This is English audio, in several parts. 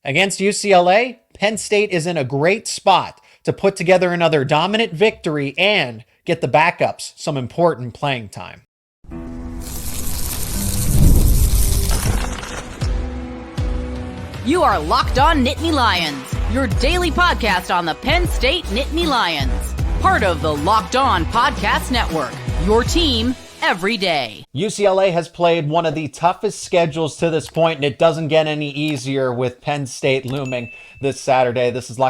Against UCLA, Penn State is in a great spot to put together another dominant victory and get the backups some important playing time. You are Locked On Nittany Lions, your daily podcast on the Penn State Nittany Lions. Part of the Locked On Podcast Network, your team every day. UCLA has played one of the toughest schedules to this point, and it doesn't get any easier with Penn State looming this Saturday. This is a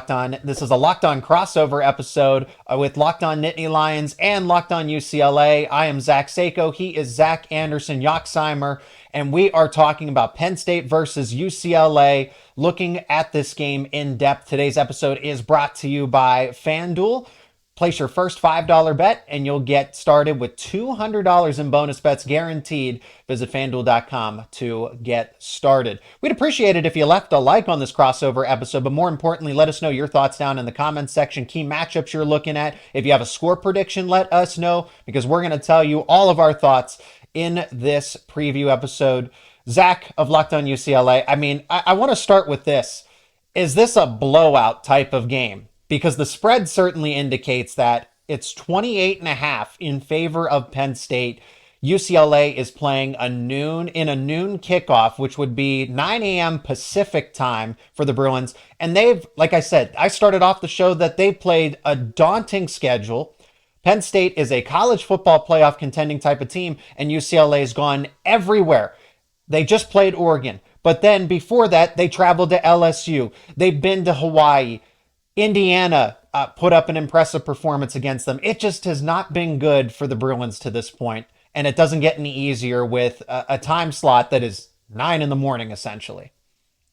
Locked On crossover episode with Locked On Nittany Lions and Locked On UCLA. I am Zach Seyko. He is Zach Anderson-Yoxsimer, and we are talking about Penn State versus UCLA, looking at this game in depth. Today's episode is brought to you by FanDuel. Place your first $5 bet and you'll get started with $200 in bonus bets guaranteed. Visit FanDuel.com to get started. We'd appreciate it if you left a like on this crossover episode, but more importantly, let us know your thoughts down in the comments section. Key matchups you're looking at. If you have a score prediction, let us know, because we're going to tell you all of our thoughts in this preview episode. Zach of Locked On UCLA, I want to start with this. Is this a blowout type of game? Because the spread certainly indicates that it's 28.5 in favor of Penn State. UCLA is playing a noon kickoff, which would be 9 a.m. Pacific time for the Bruins. And they've, like I said, I started off the show that they've played a daunting schedule. Penn State is a college football playoff contending type of team, and UCLA has gone everywhere. They just played Oregon. But then before that, they traveled to LSU. They've been to Hawaii. Indiana put up an impressive performance against them. It just has not been good for the Bruins to this point, and it doesn't get any easier with a time slot that is 9 in the morning, essentially.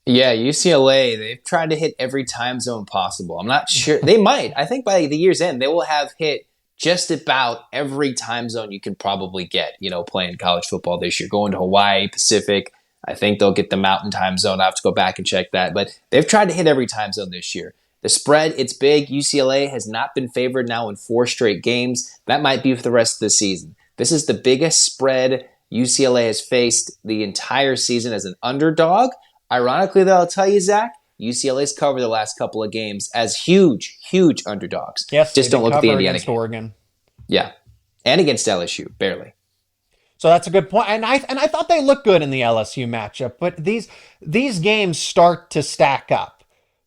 Yeah, UCLA, they've tried to hit every time zone possible. I'm not sure. They might. I think by the year's end, they will have hit just about every time zone you can probably get, playing college football this year. Going to Hawaii, Pacific. I think they'll get the Mountain time zone. I have to go back and check that. But they've tried to hit every time zone this year. The spread, it's big. UCLA has not been favored now in 4 straight games. That might be for the rest of the season. This is the biggest spread UCLA has faced the entire season as an underdog. Ironically, though, I'll tell you, Zach, UCLA's covered the last couple of games as huge, huge underdogs. Yes, just don't look at the Indiana against game. Oregon. Yeah, and against LSU, barely. So that's a good point. And I thought they looked good in the LSU matchup, but these games start to stack up.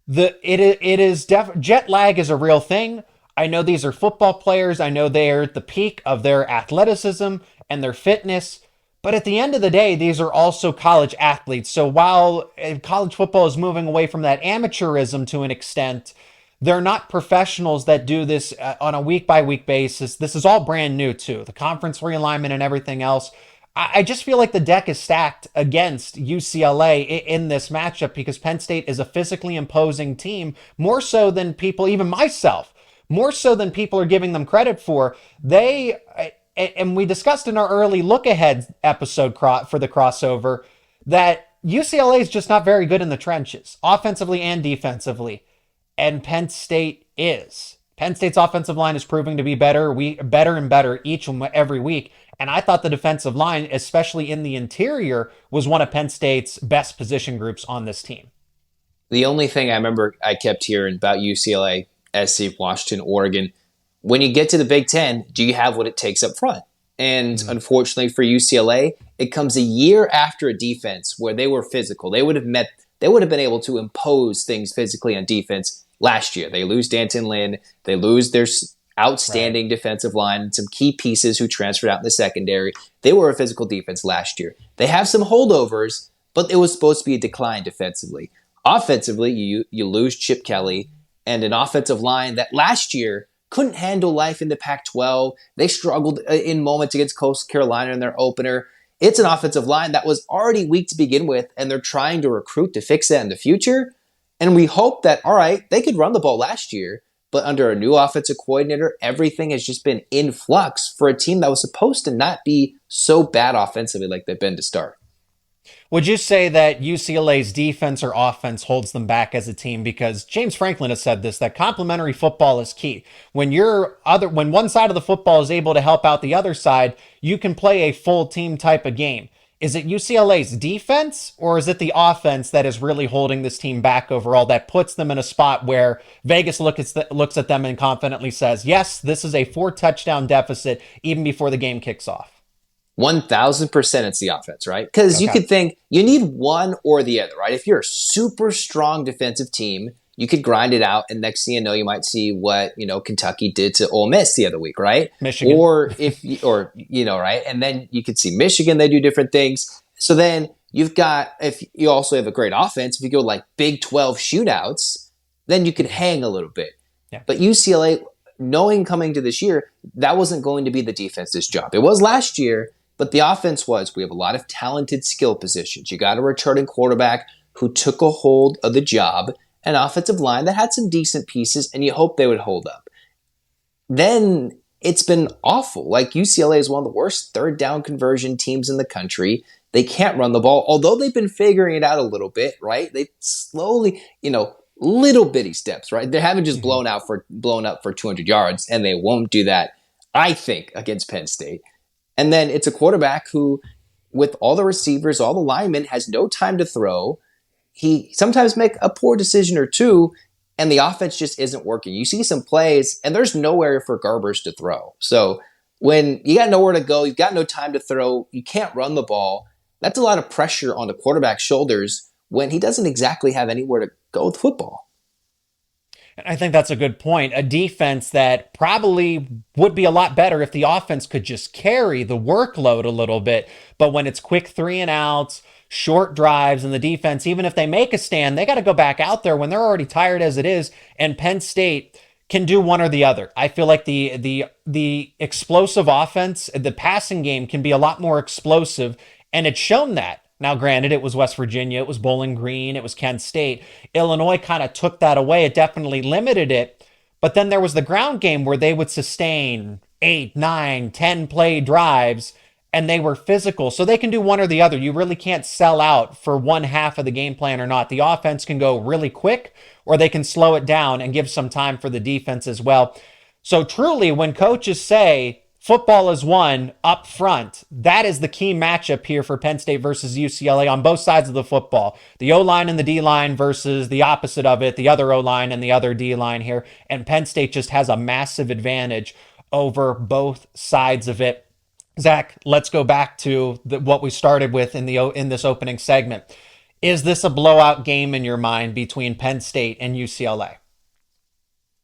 Jet lag is a real thing. I know these are football players. I know they are at the peak of their athleticism and their fitness. But at the end of the day, these are also college athletes. So while college football is moving away from that amateurism to an extent, they're not professionals that do this on a week-by-week basis. This is all brand new, too. The conference realignment and everything else. I just feel like the deck is stacked against UCLA in this matchup because Penn State is a physically imposing team, more so than people, even myself, more so than people are giving them credit for. And we discussed in our early look-ahead episode for the crossover that UCLA is just not very good in the trenches, offensively and defensively, and Penn State is. Penn State's offensive line is proving to be better and better each and every week. And I thought the defensive line, especially in the interior, was one of Penn State's best position groups on this team. The only thing I remember I kept hearing about UCLA, SC, Washington, Oregon, when you get to the Big Ten, do you have what it takes up front? And unfortunately for UCLA, it comes a year after a defense where they were physical. They would have been able to impose things physically on defense last year. They lose Danton Lynn. They lose their outstanding defensive line and some key pieces who transferred out in the secondary. They were a physical defense last year. They have some holdovers, but it was supposed to be a decline defensively. Offensively, you lose Chip Kelly and an offensive line that last year couldn't handle life in the Pac-12. They struggled in moments against Coastal Carolina in their opener. It's an offensive line that was already weak to begin with, and they're trying to recruit to fix that in the future. And we hope that, all right, they could run the ball last year, but under a new offensive coordinator, everything has just been in flux for a team that was supposed to not be so bad offensively like they've been to start. Would you say that UCLA's defense or offense holds them back as a team? Because James Franklin has said this, that complementary football is key. When one side of the football is able to help out the other side, you can play a full team type of game. Is it UCLA's defense or is it the offense that is really holding this team back overall that puts them in a spot where Vegas looks at them and confidently says, yes, this is a 4-touchdown deficit even before the game kicks off? 1,000% it's the offense, right? Because you could think you need one or the other, right? If you're a super strong defensive team, you could grind it out, and next thing you know, you might see what Kentucky did to Ole Miss the other week, right? Michigan, right, and then you could see Michigan. They do different things. So then if you also have a great offense, if you go like Big 12 shootouts, then you could hang a little bit. Yeah. But UCLA, knowing coming to this year, that wasn't going to be the defense's job. It was last year, but the offense was. We have a lot of talented skill positions. You got a returning quarterback who took a hold of the job. An offensive line that had some decent pieces, and you hope they would hold up. Then it's been awful. Like UCLA is one of the worst third down conversion teams in the country. They can't run the ball, although they've been figuring it out a little bit, right? They slowly, little bitty steps, right? They haven't just blown up for 200 yards, and they won't do that, I think, against Penn State. And then it's a quarterback who, with all the receivers, all the linemen, has no time to throw. He sometimes make a poor decision or two, and the offense just isn't working. You see some plays, and there's nowhere for Garbers to throw. So when you got nowhere to go, you've got no time to throw, you can't run the ball, that's a lot of pressure on the quarterback's shoulders when he doesn't exactly have anywhere to go with football. I think that's a good point. A defense that probably would be a lot better if the offense could just carry the workload a little bit. But when it's quick 3-and-outs, short drives, and the defense, even if they make a stand, they got to go back out there when they're already tired as it is. And Penn State can do one or the other. I feel like the explosive offense, the passing game can be a lot more explosive, and it's shown that. Now, granted, it was West Virginia, it was Bowling Green, it was Kent State. Illinois kind of took that away. It definitely limited it. But then there was the ground game where they would sustain 8, 9, 10 play drives, and they were physical. So they can do one or the other. You really can't sell out for one half of the game plan or not. The offense can go really quick, or they can slow it down and give some time for the defense as well. So truly, when coaches say football is won up front, that is the key matchup here for Penn State versus UCLA on both sides of the football. The O-line and the D-line versus the opposite of it, the other O-line and the other D-line here. And Penn State just has a massive advantage over both sides of it. Zach, let's go back to what we started with in this opening segment. Is this a blowout game in your mind between Penn State and UCLA?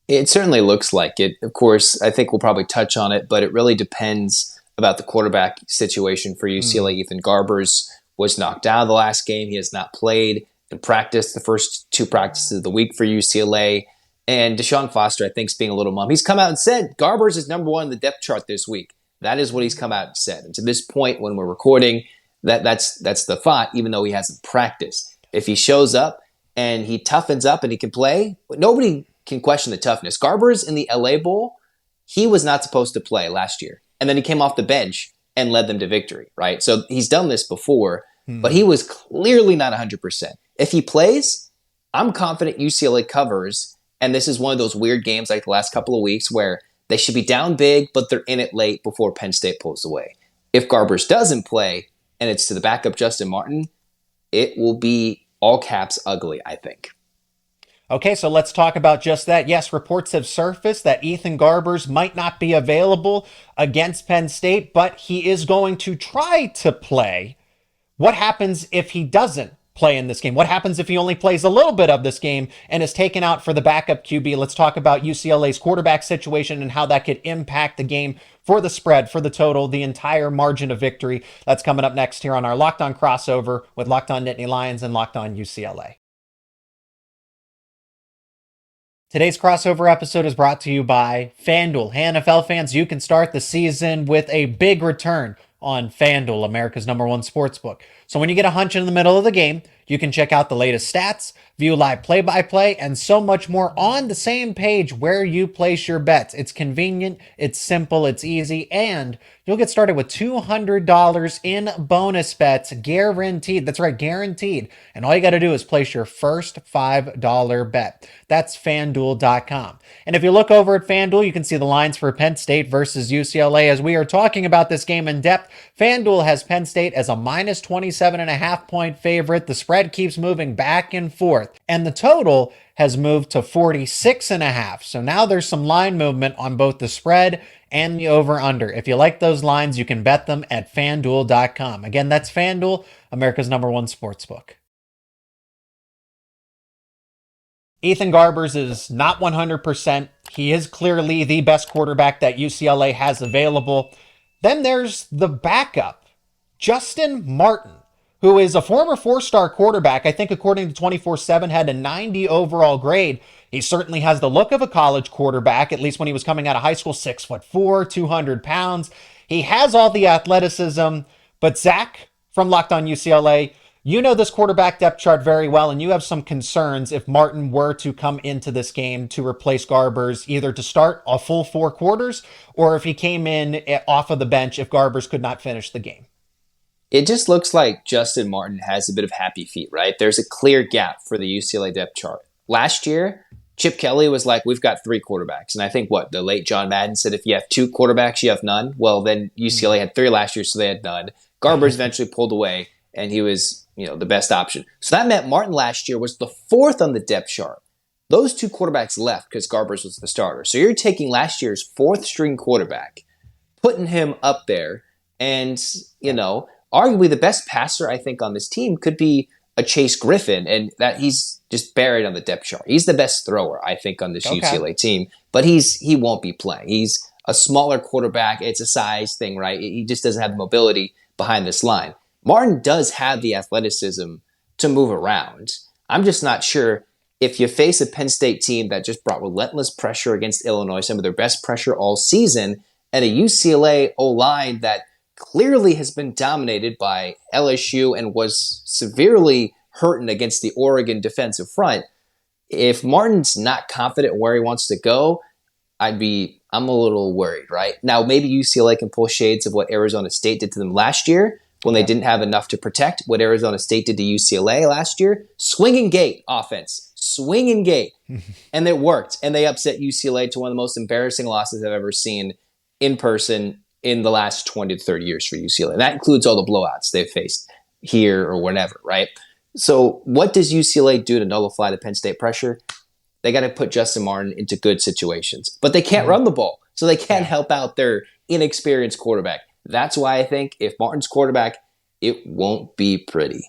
It certainly looks like it. Of course, I think we'll probably touch on it, but it really depends about the quarterback situation for UCLA. Ethan Garbers was knocked out of the last game. He has not played in practice the first 2 practices of the week for UCLA. And Deshaun Foster, I think, is being a little mum. He's come out and said Garbers is number 1 in the depth chart this week. That is what he's come out and said. And to this point, when we're recording, that's the thought, even though he hasn't practiced. If he shows up and he toughens up and he can play, nobody can question the toughness. Garbers in the LA Bowl, he was not supposed to play last year. And then he came off the bench and led them to victory, right? So he's done this before, but he was clearly not 100%. If he plays, I'm confident UCLA covers. And this is one of those weird games like the last couple of weeks where they should be down big, but they're in it late before Penn State pulls away. If Garbers doesn't play and it's to the backup Justin Martin, it will be all caps ugly, I think. Okay, so let's talk about just that. Yes, reports have surfaced that Ethan Garbers might not be available against Penn State, but he is going to try to play. What happens if he doesn't play in this game? What happens if he only plays a little bit of this game and is taken out for the backup QB? Let's talk about UCLA's quarterback situation and how that could impact the game for the spread, for the total, the entire margin of victory. That's coming up next here on our Locked On crossover with Locked On Nittany Lions and Locked On UCLA. Today's crossover episode is brought to you by FanDuel. Hey, NFL fans, you can start the season with a big return on FanDuel, America's #1 sportsbook. So when you get a hunch in the middle of the game, You can check out the latest stats, view live play-by-play, and so much more on the same page where you place your bets. It's convenient, it's simple, it's easy, and you'll get started with $200 in bonus bets guaranteed. That's right, guaranteed. And all you got to do is place your first $5 bet. That's FanDuel.com. And if you look over at FanDuel, you can see the lines for Penn State versus UCLA. As we are talking about this game in depth, FanDuel has Penn State as a minus 27.5 point favorite. The spread keeps moving back and forth, and the total has moved to 46.5. So now there's some line movement on both the spread and the over-under. If you like those lines, you can bet them at FanDuel.com. Again, that's FanDuel, America's #1 sportsbook. Ethan Garbers is not 100%. He is clearly the best quarterback that UCLA has available. Then there's the backup, Justin Martin, who is a former 4-star quarterback. I think according to 24/7 had a 90 overall grade. He certainly has the look of a college quarterback, at least when he was coming out of high school, 6'4", 200 pounds. He has all the athleticism, but Zach from Locked On UCLA, you know this quarterback depth chart very well, and you have some concerns if Martin were to come into this game to replace Garbers, either to start a full 4 quarters or if he came in off of the bench if Garbers could not finish the game. It just looks like Justin Martin has a bit of happy feet, right? There's a clear gap for the UCLA depth chart. Last year, Chip Kelly was like, we've got 3 quarterbacks. And I think the late John Madden said, if you have 2 quarterbacks, you have none. Well, then UCLA had 3 last year, so they had none. Garbers eventually pulled away, and he was the best option. So that meant Martin last year was the 4th on the depth chart. Those 2 quarterbacks left because Garbers was the starter. So you're taking last year's 4th string quarterback, putting him up there, and, arguably the best passer, I think, on this team could be a Chase Griffin, and that he's just buried on the depth chart. He's the best thrower, I think, on this UCLA team, but he won't be playing. He's a smaller quarterback. It's a size thing, right? He just doesn't have the mobility behind this line. Martin does have the athleticism to move around. I'm just not sure if you face a Penn State team that just brought relentless pressure against Illinois, some of their best pressure all season, and a UCLA O-line that clearly has been dominated by LSU and was severely hurting against the Oregon defensive front. If Martin's not confident where he wants to go, I'm a little worried, right? Now, maybe UCLA can pull shades of what Arizona State did to them last year when they didn't have enough to protect, what Arizona State did to UCLA last year. Swinging gate offense, swinging gate. And it worked. And they upset UCLA to one of the most embarrassing losses I've ever seen in person in the last 20 to 30 years for UCLA. And that includes all the blowouts they've faced here or whenever, right? So what does UCLA do to nullify the Penn State pressure? They got to put Justin Martin into good situations. But they can't run the ball, so they can't help out their inexperienced quarterback. That's why I think if Martin's quarterback, it won't be pretty.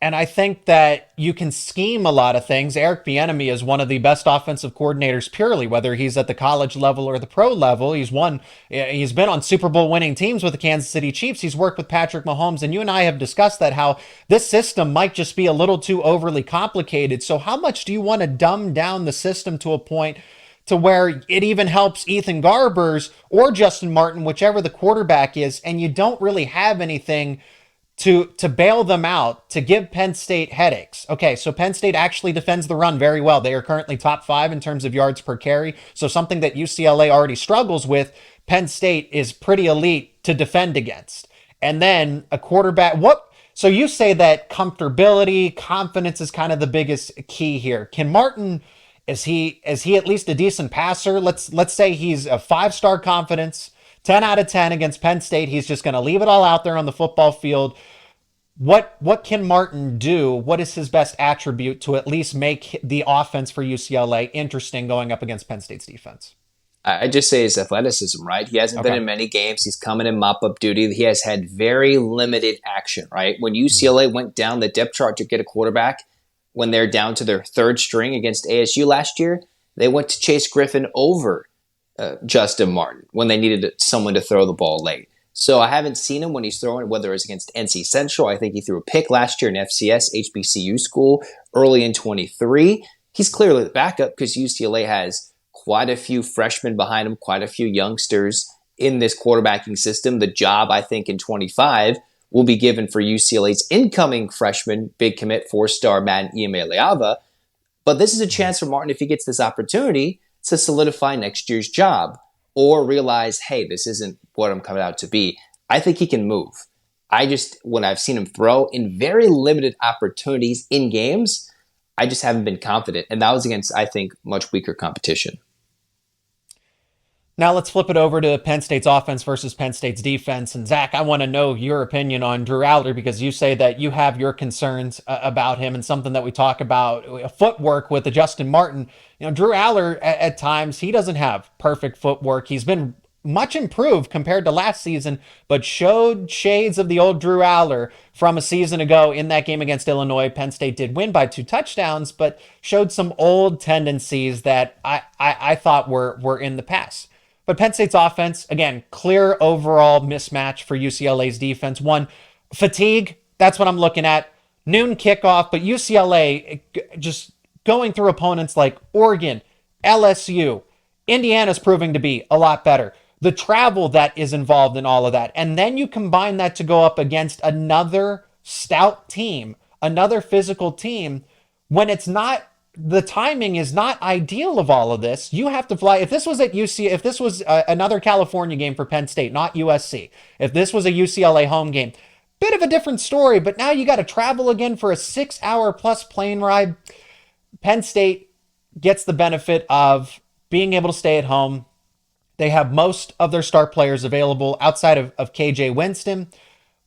And I think that you can scheme a lot of things. Eric Bieniemy is one of the best offensive coordinators purely, whether he's at the college level or the pro level. He's been on Super Bowl winning teams with the Kansas City Chiefs. He's worked with Patrick Mahomes, and you and I have discussed that, how this system might just be a little too overly complicated. So how much do you want to dumb down the system to a point to where it even helps Ethan Garbers or Justin Martin, whichever the quarterback is, and you don't really have anything to bail them out, to give Penn State headaches? Okay, so Penn State actually defends the run very well. They are currently top 5 in terms of yards per carry. So something that UCLA already struggles with, Penn State is pretty elite to defend against. And then a quarterback, so you say that comfortability, confidence is kind of the biggest key here. Can Martin, is he at least a decent passer? Let's say he's a 5-star confidence, 10 out of 10 against Penn State. He's just going to leave it all out there on the football field. What can Martin do? What is his best attribute to at least make the offense for UCLA interesting going up against Penn State's defense? I just say his athleticism, right? He hasn't been in many games. He's coming in mop-up duty. He has had very limited action, right? When UCLA went down the depth chart to get a quarterback, when they're down to their 3rd string against ASU last year, they went to Chase Griffin over Justin Martin when they needed someone to throw the ball late. So I haven't seen him when he's throwing, whether it's against NC Central. I think he threw a pick last year in FCS, HBCU school, early in 23. He's clearly the backup because UCLA has quite a few freshmen behind him, quite a few youngsters in this quarterbacking system. The job, I think, in 25 will be given for UCLA's incoming freshman, big commit, 4-star man Iamaleava. But this is a chance for Martin, if he gets this opportunity, to solidify next year's job or realize, hey, this isn't what I'm coming out to be. I think he can move. When I've seen him throw in very limited opportunities in games, I just haven't been confident. And that was against, I think, much weaker competition. Now let's flip it over to Penn State's offense versus Penn State's defense. And Zach, I want to know your opinion on Drew Aller, because you say that you have your concerns about him, and something that we talk about, footwork with Justin Martin. Drew Aller at times, he doesn't have perfect footwork. He's been much improved compared to last season, but showed shades of the old Drew Aller from a season ago in that game against Illinois. Penn State did win by 2 touchdowns, but showed some old tendencies that I thought were in the past. But Penn State's offense, again, clear overall mismatch for UCLA's defense. One, fatigue, that's what I'm looking at. Noon kickoff, but UCLA just going through opponents like Oregon, LSU, Indiana's proving to be a lot better. The travel that is involved in all of that. And then you combine that to go up against another stout team, another physical team, when it's not, the timing is not ideal of all of this. You have to fly. If this was at UC, if this was another California game for Penn State, not USC, if this was a UCLA home game, bit of a different story, but now you got to travel again for a 6-hour plus plane ride. Penn State gets the benefit of being able to stay at home. They have most of their star players available outside of KJ Winston.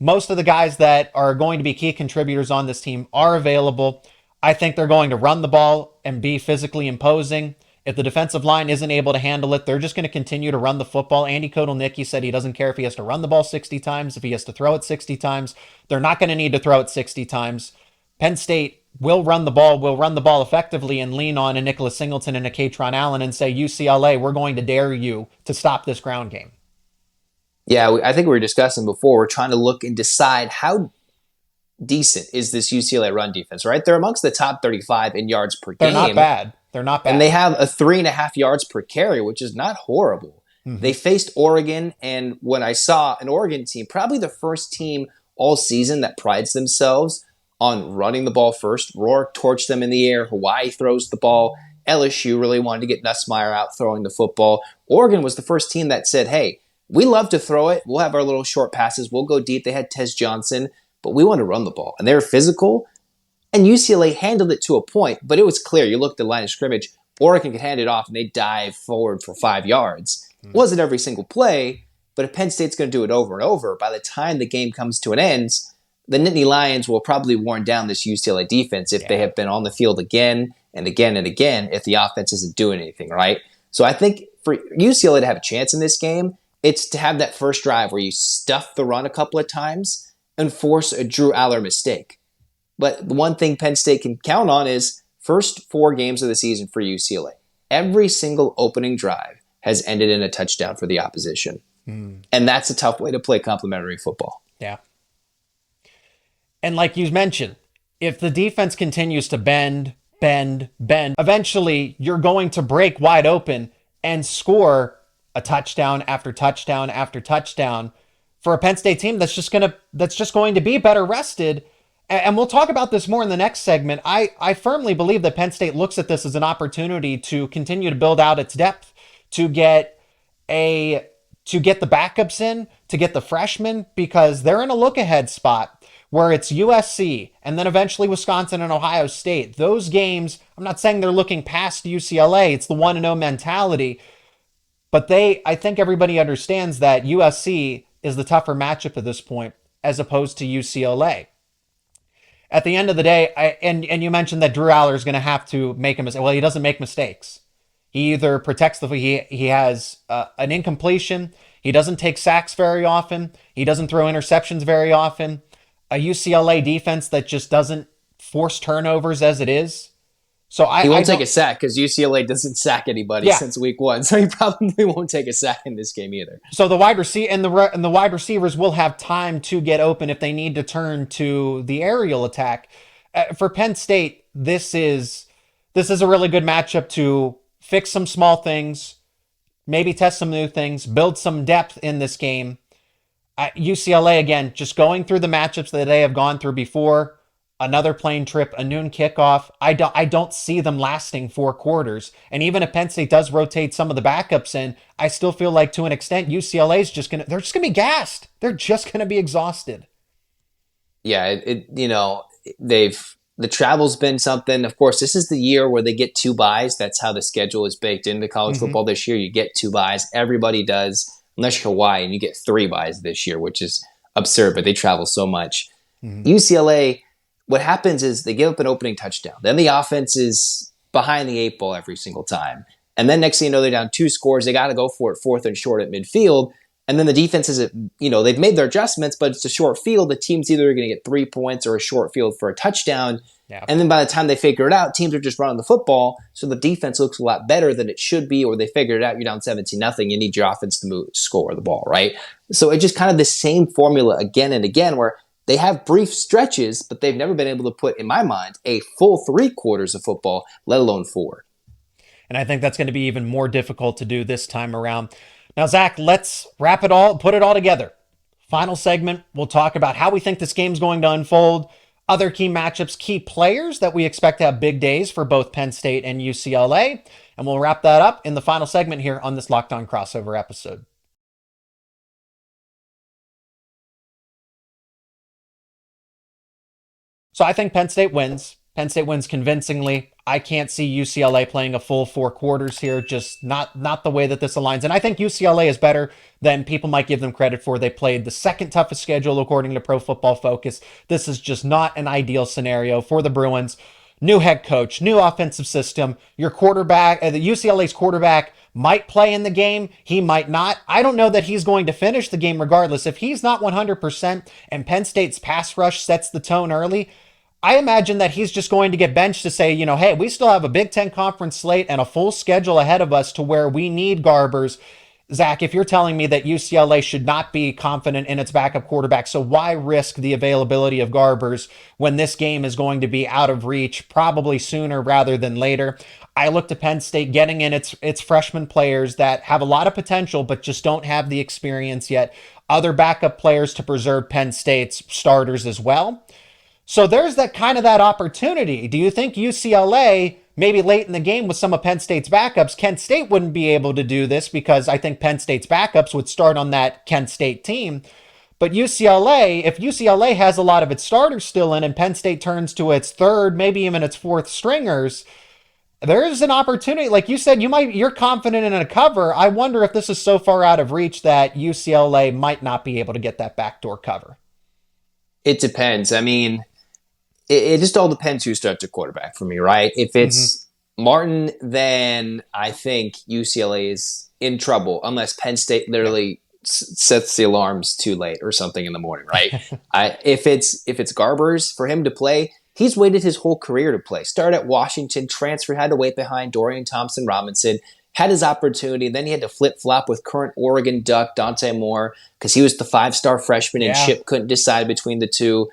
Most of the guys that are going to be key contributors on this team are available. I think they're going to run the ball and be physically imposing. If the defensive line isn't able to handle it, they're just going to continue to run the football. Andy Kotelnicki said he doesn't care if he has to run the ball 60 times, if he has to throw it 60 times. They're not going to need to throw it 60 times. Penn State will run the ball effectively, and lean on a Nicholas Singleton and a Katron Allen and say, UCLA, we're going to dare you to stop this ground game. Yeah, I think we were discussing before, we're trying to look and decide how decent is this UCLA run defense, right? They're amongst the top 35 in yards per game. They're not bad. And they have a 3.5 yards per carry, which is not horrible. Mm-hmm. They faced Oregon, and when I saw an Oregon team, probably the first team all season that prides themselves on running the ball first. Rourke torched them in the air. Hawaii throws the ball. LSU really wanted to get Nussmeier out throwing the football. Oregon was the first team that said, hey, we love to throw it. We'll have our little short passes. We'll go deep. They had Tez Johnson, but we want to run the ball. And they were physical, and UCLA handled it to a point, but it was clear. You looked at the line of scrimmage, Oregon could hand it off, and they dive forward for 5 yards. Wasn't every single play, but if Penn State's going to do it over and over, by the time the game comes to an end, the Nittany Lions will probably worn down this UCLA defense if they have been on the field again and again and again if the offense isn't doing anything, right? So I think for UCLA to have a chance in this game, it's to have that first drive where you stuff the run a couple of times and force a Drew Aller mistake. But the one thing Penn State can count on is first 4 games of the season for UCLA. Every single opening drive has ended in a touchdown for the opposition. And that's a tough way to play complementary football. Yeah. And like you mentioned, if the defense continues to bend, eventually you're going to break wide open and score a touchdown after touchdown after touchdown for a Penn State team that's just going to be better rested. And we'll talk about this more in the next segment. I firmly believe that Penn State looks at this as an opportunity to continue to build out its depth, to get the backups in, to get the freshmen, because they're in a look-ahead spot where it's USC and then eventually Wisconsin and Ohio State. Those games, I'm not saying they're looking past UCLA. It's the 1-0 mentality. But I think everybody understands that USC is the tougher matchup at this point as opposed to UCLA. At the end of the day, and you mentioned that Drew Aller is going to have to make a mistake. Well, he doesn't make mistakes. He either protects he has an incompletion. He doesn't take sacks very often. He doesn't throw interceptions very often. A UCLA defense that just doesn't force turnovers as it is. So he won't take a sack because UCLA doesn't sack anybody since week 1. So he probably won't take a sack in this game either. So the wide receivers will have time to get open if they need to turn to the aerial attack. For Penn State, this is a really good matchup to fix some small things, maybe test some new things, build some depth in this game. UCLA, again, just going through the matchups that they have gone through before, another plane trip, a noon kickoff. I don't see them lasting 4 quarters. And even if Penn State does rotate some of the backups in, I still feel like to an extent UCLA is they're just gonna be gassed. They're just gonna be exhausted. Yeah, the travel's been something. Of course, this is the year where they get 2 byes. That's how the schedule is baked into college football this year. You get 2 byes. Everybody does, unless you're Hawaii, and you get 3 byes this year, which is absurd, but they travel so much. UCLA, what happens is they give up an opening touchdown. Then the offense is behind the 8 ball every single time. And then next thing you know, they're down 2 scores. They got to go for it 4th and short at midfield. And then the defense is, they've made their adjustments, but it's a short field. The team's either going to get 3 points or a short field for a touchdown. Yeah. And then by the time they figure it out, teams are just running the football. So the defense looks a lot better than it should be, or they figured it out. You're down 17-0. You need your offense to score the ball, right? So it's just kind of the same formula again and again, where they have brief stretches, but they've never been able to put, in my mind, a full 3 quarters of football, let alone 4. And I think that's going to be even more difficult to do this time around. Now, Zach, let's wrap it all, put it all together. Final segment, we'll talk about how we think this game's going to unfold, other key matchups, key players that we expect to have big days for both Penn State and UCLA. And we'll wrap that up in the final segment here on this Locked On Crossover episode. So I think Penn State wins. Penn State wins convincingly. I can't see UCLA playing a full 4 quarters here, just not the way that this aligns. And I think UCLA is better than people might give them credit for. They played the second toughest schedule according to Pro Football Focus. This is just not an ideal scenario for the Bruins. New head coach, new offensive system. Your quarterback, the UCLA's quarterback might play in the game. He might not. I don't know that he's going to finish the game regardless. If he's not 100% and Penn State's pass rush sets the tone early, I imagine that he's just going to get benched to say, hey, we still have a Big Ten conference slate and a full schedule ahead of us to where we need Garbers. Zach, if you're telling me that UCLA should not be confident in its backup quarterback, so why risk the availability of Garbers when this game is going to be out of reach, probably sooner rather than later? I look to Penn State getting in its freshman players that have a lot of potential, but just don't have the experience yet. Other backup players to preserve Penn State's starters as well. So there's that opportunity. Do you think UCLA, maybe late in the game with some of Penn State's backups, Kent State wouldn't be able to do this because I think Penn State's backups would start on that Kent State team. But UCLA, if UCLA has a lot of its starters still in and Penn State turns to its 3rd, maybe even its 4th stringers, there is an opportunity. Like you said, you're confident in a cover. I wonder if this is so far out of reach that UCLA might not be able to get that backdoor cover. It depends. I mean, it just all depends who starts at quarterback for me, right? If it's Martin, then I think UCLA is in trouble unless Penn State literally sets the alarms too late or something in the morning, right? If it's Garbers, for him to play, he's waited his whole career to play. Started at Washington, transferred, had to wait behind Dorian Thompson-Robinson, had his opportunity, then he had to flip-flop with current Oregon Duck Dante Moore because he was the 5-star freshman and Chip couldn't decide between the two.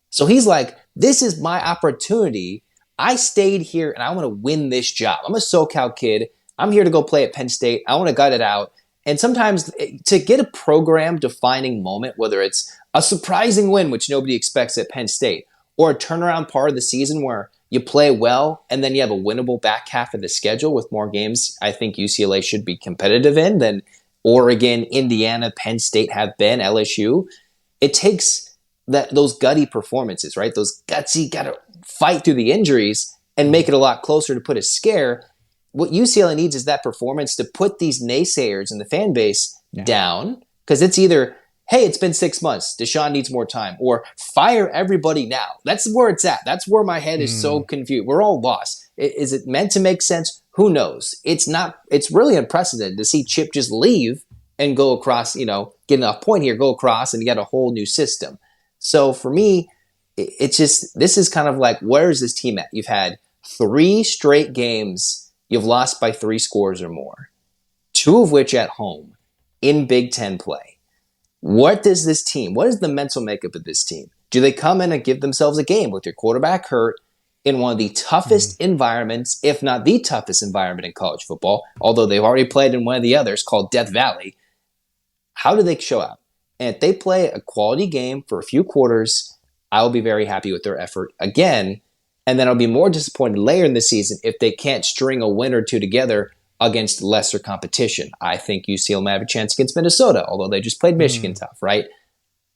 So he's like, this is my opportunity. I stayed here and I want to win this job. I'm a SoCal kid. I'm here to go play at Penn State. I want to gut it out. And sometimes to get a program-defining moment, whether it's a surprising win, which nobody expects at Penn State, or a turnaround part of the season where you play well and then you have a winnable back half of the schedule with more games I think UCLA should be competitive in than Oregon, Indiana, Penn State have been, LSU. It takes those gutty performances, right? Those gutsy, got to fight through the injuries and make it a lot closer to put a scare. What UCLA needs is that performance to put these naysayers in the fan base down, because it's either, hey, it's been 6 months, Deshaun needs more time, or fire everybody now. That's where it's at. That's where my head is so confused. We're all lost. Is it meant to make sense? Who knows? It's not. It's really unprecedented to see Chip just leave and go across, get enough point here, go across and get a whole new system. So for me, it's just, this is kind of like, where is this team at? You've had 3 straight games you've lost by 3 scores or more, 2 of which at home in Big Ten play. What is the mental makeup of this team? Do they come in and give themselves a game with your quarterback hurt in one of the toughest environments, if not the toughest environment in college football, although they've already played in one of the others called Death Valley? How do they show up? And if they play a quality game for a few quarters, I will be very happy with their effort again. And then I'll be more disappointed later in the season if they can't string a win or two together against lesser competition. I think UCLA might have a chance against Minnesota, although they just played Michigan tough, right?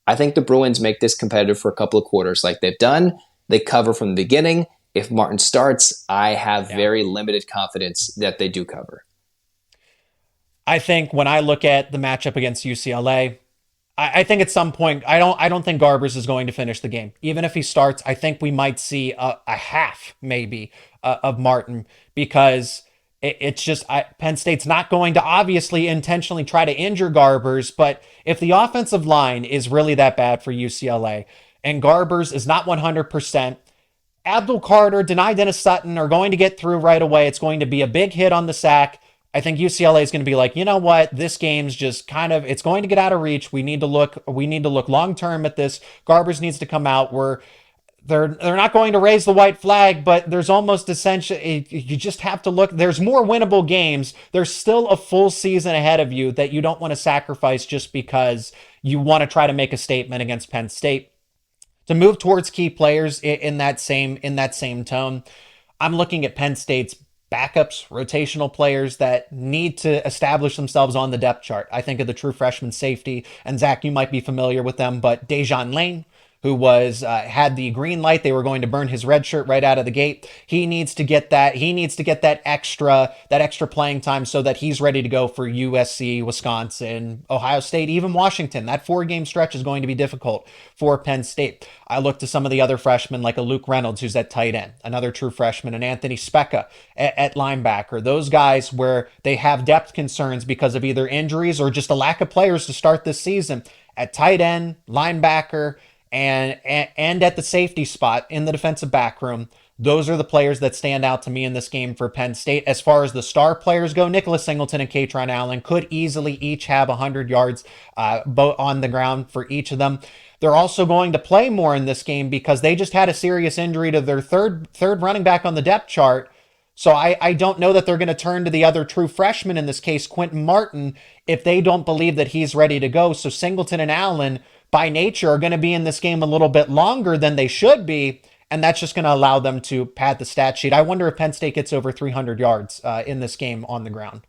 I think the Bruins make this competitive for a couple of quarters like they've done. They cover from the beginning. If Martin starts, I have very limited confidence that they do cover. I think when I look at the matchup against UCLA, I think at some point I don't think Garbers is going to finish the game. Even if he starts, I think we might see a half maybe of Martin, because it's just Penn State's not going to obviously intentionally try to injure Garbers. But if the offensive line is really that bad for UCLA and Garbers is not 100%, Abdul Carter, Denai Dennis Sutton are going to get through right away. It's going to be a big hit on the sack. I think UCLA is going to be like, you know what? This game's just kind of, it's going to get out of reach. We need to look long-term at this. Garbers needs to come out. They're not going to raise the white flag, but there's almost essentially, you just have to look. There's more winnable games. There's still a full season ahead of you that you don't want to sacrifice just because you want to try to make a statement against Penn State. To move towards key players in that same tone, I'm looking at Penn State's backups, rotational players that need to establish themselves on the depth chart. I think of the true freshman safety, and Zach, you might be familiar with them, but Dejon Lane, who was had the green light. They were going to burn his red shirt right out of the gate. He needs to get that. He needs to get that extra playing time so that he's ready to go for USC, Wisconsin, Ohio State, even Washington. That 4-game stretch is going to be difficult for Penn State. I look to some of the other freshmen like a Luke Reynolds, who's at tight end, another true freshman, and Anthony Specka at linebacker. Those guys where they have depth concerns because of either injuries or just a lack of players to start this season. At tight end, linebacker, and at the safety spot in the defensive back room, those are the players that stand out to me in this game for Penn State. As far as the star players go, Nicholas Singleton and Katron Allen could easily each have 100 yards both on the ground for each of them. They're also going to play more in this game because they just had a serious injury to their third running back on the depth chart. So I don't know that they're going to turn to the other true freshman, in this case, Quentin Martin, if they don't believe that he's ready to go. So Singleton and Allen, by nature, are going to be in this game a little bit longer than they should be, and that's just going to allow them to pad the stat sheet. I wonder if Penn State gets over 300 yards in this game on the ground.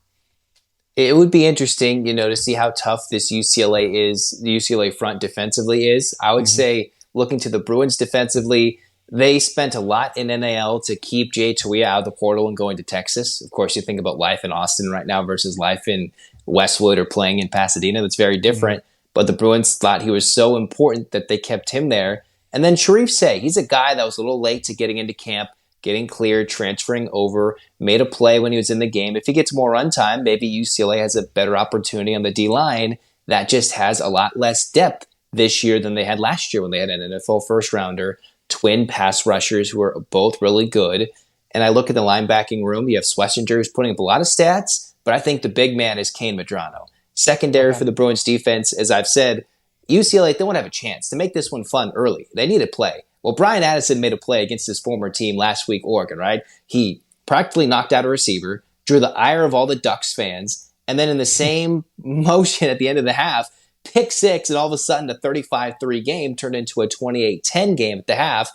It would be interesting, to see how tough this the UCLA front defensively is. I would say, looking to the Bruins defensively, they spent a lot in NAL to keep Jay Tuia out of the portal and going to Texas. Of course, you think about life in Austin right now versus life in Westwood or playing in Pasadena. That's very different. But the Bruins thought he was so important that they kept him there. And then Sharif Say, he's a guy that was a little late to getting into camp, getting cleared, transferring over, made a play when he was in the game. If he gets more runtime, maybe UCLA has a better opportunity on the D-line that just has a lot less depth this year than they had last year when they had an NFL first-rounder, twin pass rushers who are both really good. And I look at the linebacking room. You have Schlesinger, who's putting up a lot of stats, but I think the big man is Kane Medrano. Secondary for the Bruins defense, as I've said, UCLA, they want to have a chance to make this one fun early. They need to play. Well, Brian Addison made a play against his former team last week, Oregon, right? He practically knocked out a receiver, drew the ire of all the Ducks fans, and then in the same motion at the end of the half, pick six, and all of a sudden a 35-3 game turned into a 28-10 game at the half,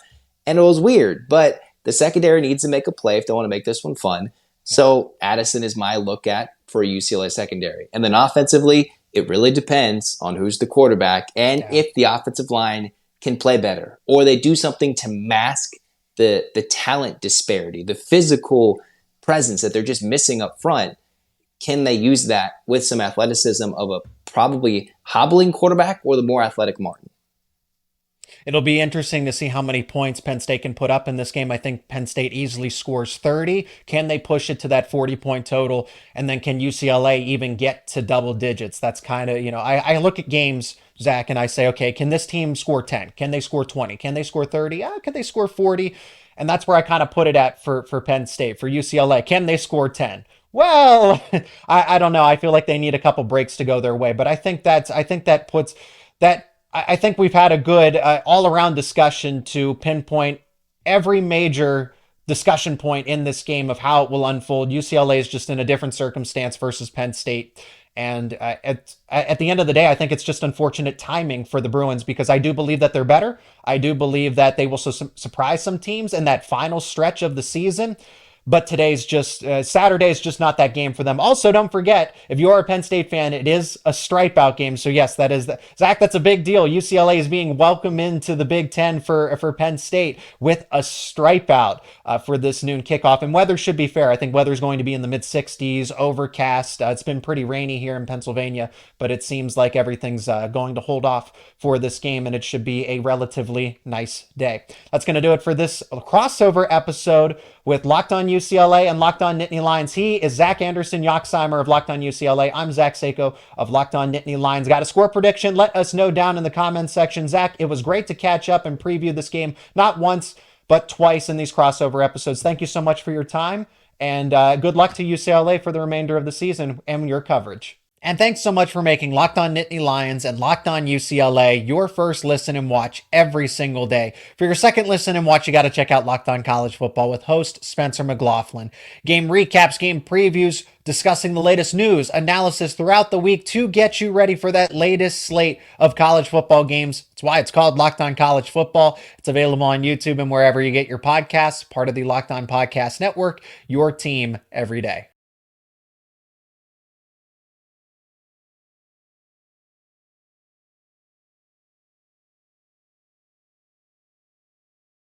and it was weird. But the secondary needs to make a play if they want to make this one fun. So Addison is my look at for UCLA secondary. And then offensively, it really depends on who's the quarterback and if the offensive line can play better or they do something to mask the talent disparity, the physical presence that they're just missing up front. Can they use that with some athleticism of a probably hobbling quarterback or the more athletic Martin? It'll be interesting to see how many points Penn State can put up in this game. I think Penn State easily scores 30. Can they push it to that 40-point total? And then can UCLA even get to double digits? That's kind of, I look at games, Zach, and I say, okay, can this team score 10? Can they score 20? Can they score 30? Can they score 40? And that's where I kind of put it at for Penn State. For UCLA, can they score 10? Well, I don't know. I feel like they need a couple breaks to go their way. But I think I think we've had a good all-around discussion to pinpoint every major discussion point in this game of how it will unfold. UCLA is just in a different circumstance versus Penn State. And at the end of the day, I think it's just unfortunate timing for the Bruins because I do believe that they're better. I do believe that they will surprise some teams in that final stretch of the season. But today's just Saturday is just not that game for them. Also, don't forget, if you're a Penn State fan, it is a stripe out game. So yes, that is Zach. That's a big deal. UCLA is being welcomed into the Big Ten for Penn State with a stripe out for this noon kickoff. And weather should be fair. I think weather is going to be in the mid 60s, overcast. It's been pretty rainy here in Pennsylvania, but it seems like everything's going to hold off for this game, and it should be a relatively nice day. That's going to do it for this crossover episode with Locked On UCLA and Locked On Nittany Lions. He is Zach Anderson-Yoxsimer of Locked On UCLA. I'm Zach Seyko of Locked On Nittany Lions. Got a score prediction? Let us know down in the comments section. Zach, it was great to catch up and preview this game, not once, but twice in these crossover episodes. Thank you so much for your time, and good luck to UCLA for the remainder of the season and your coverage. And thanks so much for making Locked On Nittany Lions and Locked On UCLA your first listen and watch every single day. For your second listen and watch, you got to check out Locked On College Football with host Spencer McLaughlin. Game recaps, game previews, discussing the latest news, analysis throughout the week to get you ready for that latest slate of college football games. That's why it's called Locked On College Football. It's available on YouTube and wherever you get your podcasts, part of the Locked On Podcast Network, your team every day.